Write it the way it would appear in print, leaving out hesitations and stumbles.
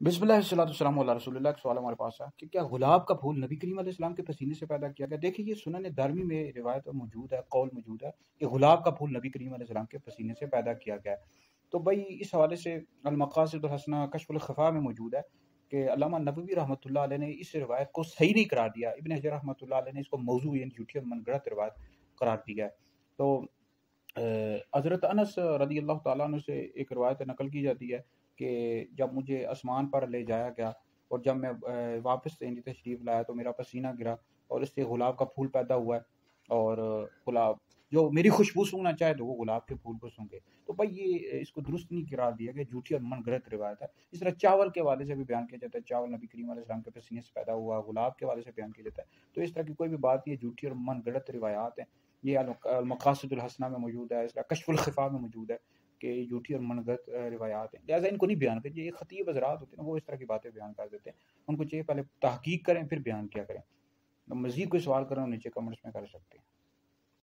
बिस्मिल्लाह वस्सलातु वस्सलामु अला रसूलिल्लाह। एक सवाल हमारे पास है कि क्या गुलाब का फूल नबी करीम अलैहि सलाम के पसीने से पैदा किया गया? देखिए, ये सुनन दारमी में रिवायत मौजूद है, कौल मौजूद है कि गुलाब का फूल नबी करीम अलैहि सलाम के पसीने से पैदा किया गया है। तो भाई इस हवाले से अल मकासिदुल हसना कश्फुल खफा में मौजूद है कि अल्लामा नबवी रहमतुल्लाह अलैह ने इस रिवायत को सही नहीं करार दिया। इब्न हजर रहमतुल्लाह अलैह ने इसको मौजू यानी झूठी और मनगढ़ंत रिवायत करार दिया है। तो हज़रत अनस रदी अल्लाह ताला अन्हु से एक रिवायत नकल की जाती है कि जब मुझे आसमान पर ले जाया गया और जब मैं वापस यानी तशरीफ़ लाया तो मेरा पसीना गिरा और इससे गुलाब का फूल पैदा हुआ है। और गुलाब जो मेरी खुशबू सूंघना चाहे तो वो गुलाब के फूल को सूंघे। तो भाई ये इसको दुरुस्त नहीं करार दिया गया, झूठी और मनगढ़ंत रिवायत है। इस तरह चावल के हवाले से भी बयान किया जाता है, चावल नबी करीम अलैहि सलाम के पसीने से पैदा हुआ, गुलाब के हवाले से बयान किया जाता है। तो इस तरह की कोई भी बात नहीं है, झूठी और मनगढ़ंत रिवायात हैं। ये मकासदुल हसना में मौजूद है, इसका कश्फुल खफा में मौजूद है कि झूठी और मनगढ़ंत रिवायात हैं। लिहाजा इनको नहीं बयान करिए। ये खतीब हज़रात होते हैं ना, वो इस तरह की बातें बयान कर देते हैं। उनको चाहिए पहले तहकीक करें फिर बयान किया करें। मज़ीद कोई सवाल करें नीचे कमेंट्स में कर सकते हैं।